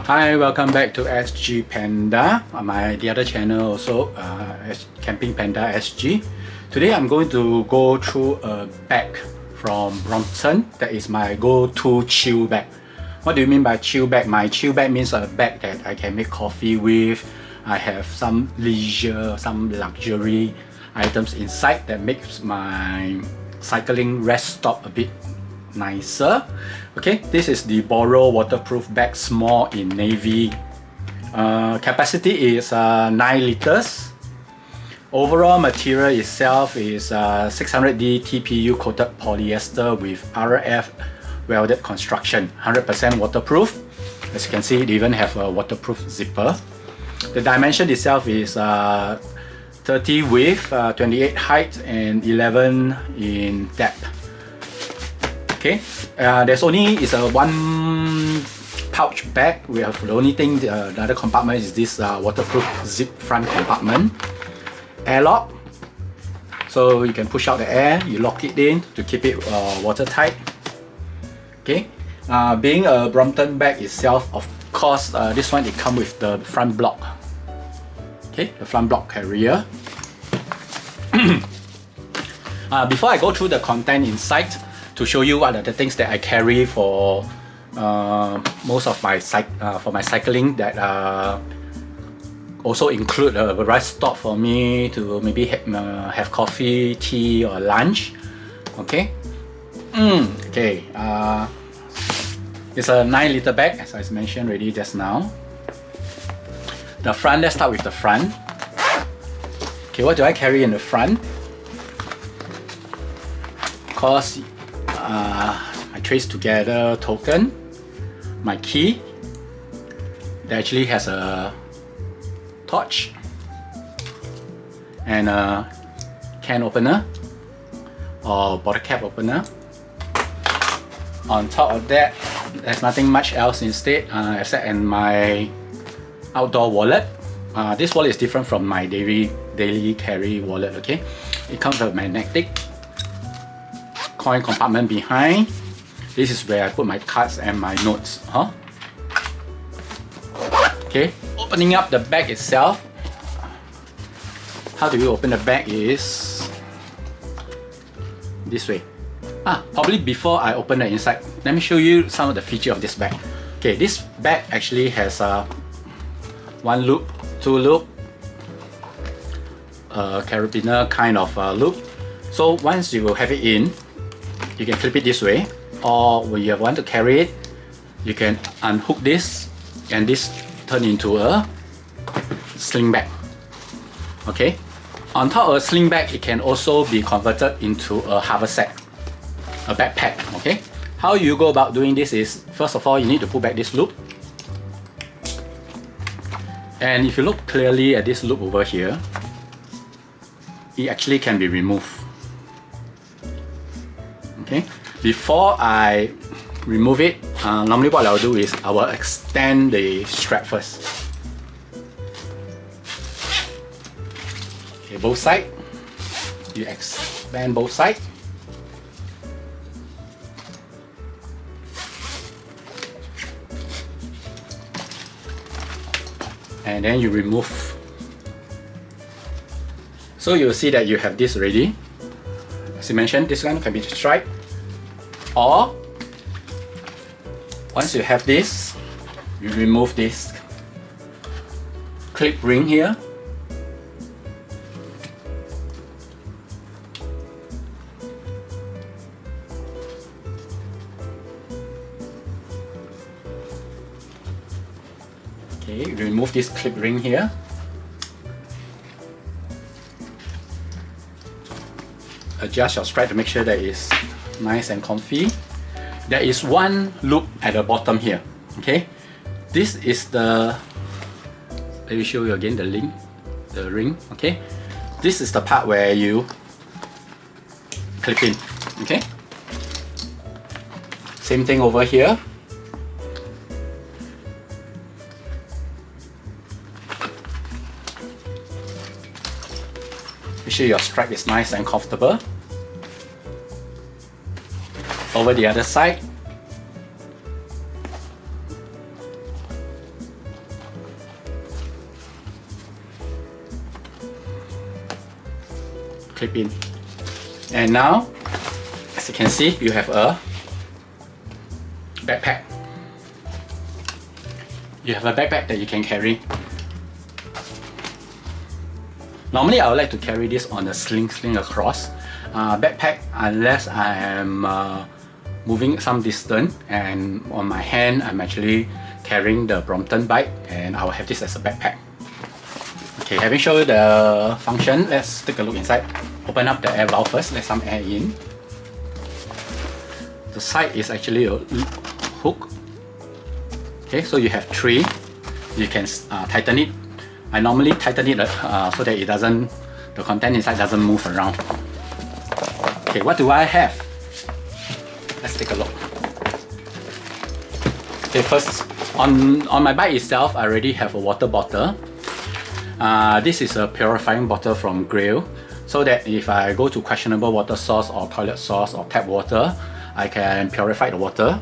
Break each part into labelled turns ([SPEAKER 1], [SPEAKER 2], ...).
[SPEAKER 1] Hi, welcome back to SG Panda. The other channel also Camping Panda SG. Today I'm going to go through a bag from Brompton. That is my go-to chill bag. What do you mean by chill bag? My chill bag means a bag that I can make coffee with. I have some leisure, some luxury items inside that makes my cycling rest stop a bit nicer. Okay, this is the Borough waterproof bag, small in navy. Capacity is 9 liters. Overall material itself is 600D TPU coated polyester with RF welded construction, 100% waterproof. As you can see, it even have a waterproof zipper. The dimension itself is 30 width, 28 height, and 11 in depth. Okay, there's only a one pouch bag. We have the only thing, the other compartment is this waterproof zip front compartment. Airlock, so you can push out the air, you lock it in to keep it watertight. Okay, being a Brompton bag itself, of course, this one it comes with the front block. Okay, the front block carrier. Before I go through the content inside, to show you what are the things that I carry for most of my cycling, that also include a rest stop for me to maybe have coffee, tea, or lunch. Okay. Okay. It's a 9 liter bag, as I mentioned already just now. The front. Let's start with the front. Okay, what do I carry in the front? Of course, I trace together token, my key that actually has a torch, and a can opener or bottle cap opener. On top of that, there's nothing much else instead, except in my outdoor wallet. This wallet is different from my daily carry wallet. Okay, it comes with a magnetic coin compartment behind. This is where I put my cards and my notes. Okay, opening up the bag itself. How do you open the bag is this way. Probably before I open the inside, let me show you some of the features of this bag. Okay, this bag actually has one loop, two loop, carabiner kind of loop. So once you have it in, you can clip it this way, or when you want to carry it, you can unhook this, and this turn into a sling bag. Okay, on top of a sling bag, it can also be converted into a haversack, a backpack. Okay, how you go about doing this is, first of all, you need to pull back this loop, and if you look clearly at this loop over here, it actually can be removed. Okay, before I remove it, normally what I'll do is I will extend the strap first. Okay, both sides. You expand both sides. And then you remove. So you'll see that you have this already. As you mentioned, this one can be striped, or once you have this, you remove this clip ring here. Okay, remove this clip ring here. Adjust your strap to make sure that it's nice and comfy. There is one loop at the bottom here. Okay, this is the, let me show you again the ring. Okay, this is the part where you clip in. Okay, same thing over here. Make sure your strap is nice and comfortable. Over the other side, clip in. And now, as you can see, you have a backpack. You have a backpack that you can carry. Normally, I would like to carry this on a sling across. Backpack, unless I am moving some distance, and on my hand, I'm actually carrying the Brompton bike, and I will have this as a backpack. Okay, having shown you the function, let's take a look inside. Open up the air valve first, let some air in. The side is actually a hook. Okay, so you have three. You can tighten it. I normally tighten it so that the content inside doesn't move around. Okay, what do I have? Let's take a look. Okay, first, on my bike itself, I already have a water bottle. This is a purifying bottle from Grail, so that if I go to questionable water source or toilet source or tap water, I can purify the water.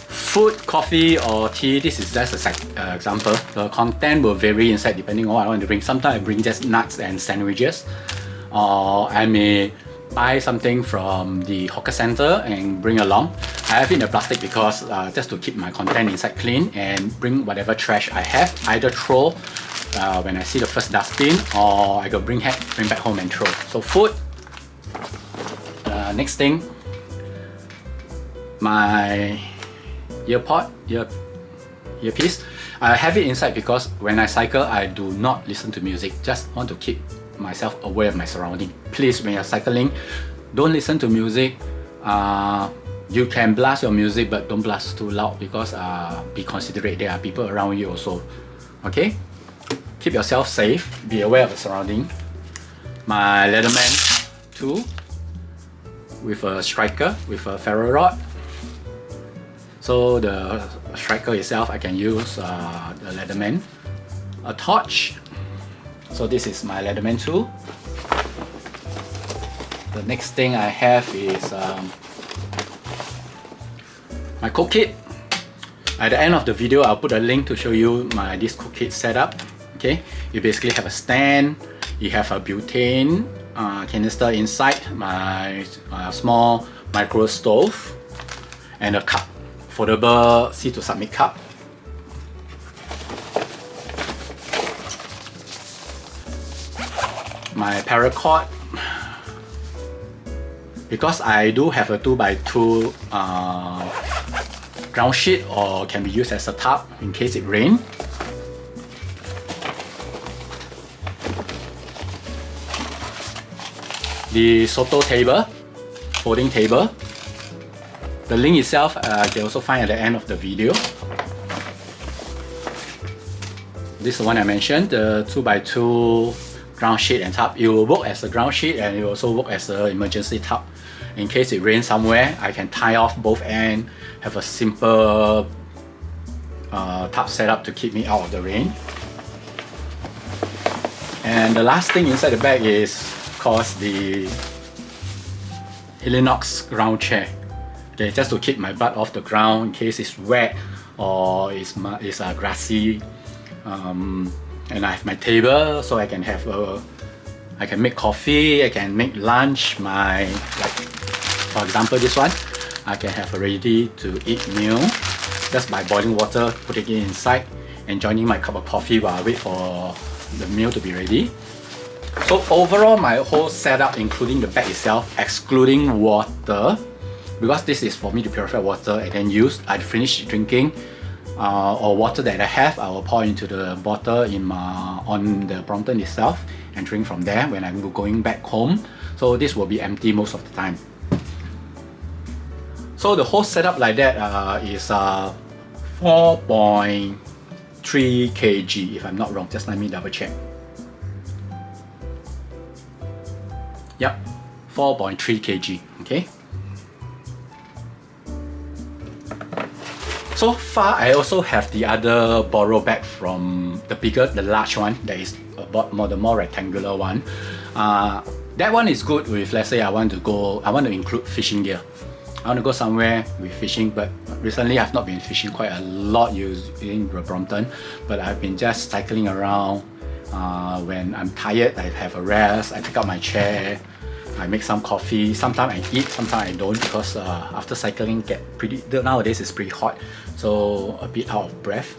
[SPEAKER 1] Food, coffee or tea, this is just an example. The content will vary inside depending on what I want to bring. Sometimes I bring just nuts and sandwiches, or I may buy something from the hawker center and bring along. I have it in a plastic because just to keep my content inside clean, and bring whatever trash I have, either throw when I see the first dustbin, or I go bring back home and throw. So food. Next thing, my earpiece. I have it inside because when I cycle, I do not listen to music. Just want to keep myself aware of my surrounding. Please, when you're cycling, don't listen to music. You can blast your music, but don't blast too loud because be considerate. There are people around you also. Okay? Keep yourself safe. Be aware of the surrounding. My Leatherman 2 with a striker with a ferro rod. So the striker itself, I can use the Leatherman. A torch. So this is my Leatherman 2. The next thing I have is my cook kit. At the end of the video, I'll put a link to show you this cook kit setup. Okay, you basically have a stand, you have a butane canister inside, my small micro stove, and a cup, foldable C to submit cup. My paracord, because I do have a 2x2 ground sheet, or can be used as a tarp in case it rains. The Soto table, folding table. The link itself you can also find at the end of the video. This is the one I mentioned, the 2x2 ground sheet and tarp. It will work as a ground sheet, and it will also work as an emergency tarp. In case it rains somewhere, I can tie off both ends, have a simple tarp setup to keep me out of the rain. And the last thing inside the bag is, of course, the Helinox ground chair. Okay, just to keep my butt off the ground in case it's wet or it's grassy. And I have my table, so I can have I can make coffee, I can make lunch. For example, this one, I can have a ready to eat meal just by boiling water, putting it inside, and joining my cup of coffee while I wait for the meal to be ready. So overall, my whole setup, including the bag itself, excluding water, because this is for me to purify water and then use. I finish drinking or water that I have, I will pour into the bottle on the Brompton itself and drink from there when I'm going back home. So this will be empty most of the time. So the whole setup like that is 4.3 kg, if I'm not wrong. Just let me double check. Yep, 4.3 kg. Okay. So far, I also have the other Borough bag from the large one that is the more rectangular one. That one is good with, let's say I want to include fishing gear. I want to go somewhere with fishing, but recently I've not been fishing quite a lot using Brompton, but I've been just cycling around When I'm tired, I have a rest, I pick up my chair, I make some coffee. Sometimes I eat, sometimes I don't, because after cycling nowadays it's pretty hot, so a bit out of breath.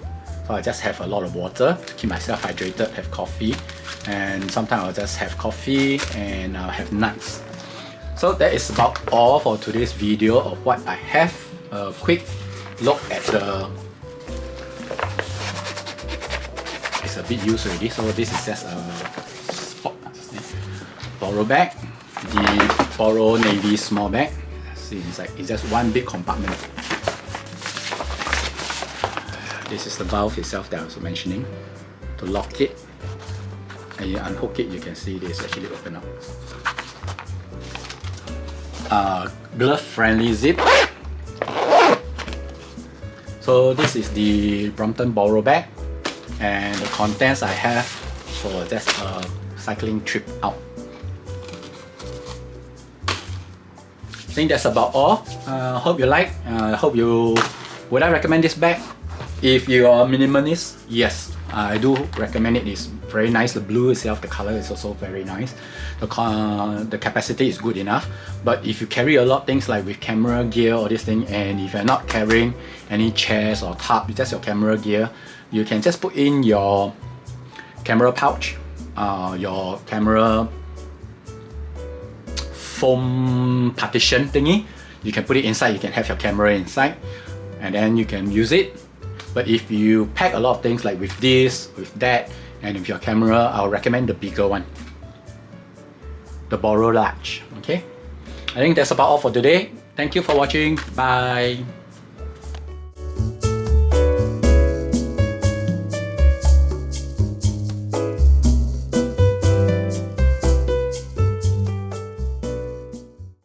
[SPEAKER 1] So I just have a lot of water to keep myself hydrated, have coffee, and sometimes I'll just have coffee and I'll have nuts. So that is about all for today's video of what I have. A quick look at the... It's a bit used already, so this is just a Borough bag, the Borough navy small bag. See inside, it's just one big compartment. This is the valve itself that I was mentioning. To lock it and you unhook it, you can see this actually open up. Glove friendly zip. So this is the Brompton Borough bag, and the contents I have for just a cycling trip out. I think that's about all. Hope you like. Would I recommend this bag? If you are a minimalist, yes, I do recommend it. It's very nice. The blue itself, the color is also very nice. The capacity is good enough. But if you carry a lot of things like with camera gear or this thing, and if you're not carrying any chairs or tarp, just your camera gear, you can just put in your camera pouch, your camera foam partition thingy. You can put it inside, you can have your camera inside, and then you can use it. But if you pack a lot of things like with this, with that, and with your camera, I'll recommend the bigger one, the Borough large. Okay, I think that's about all for today. Thank you for watching. Bye.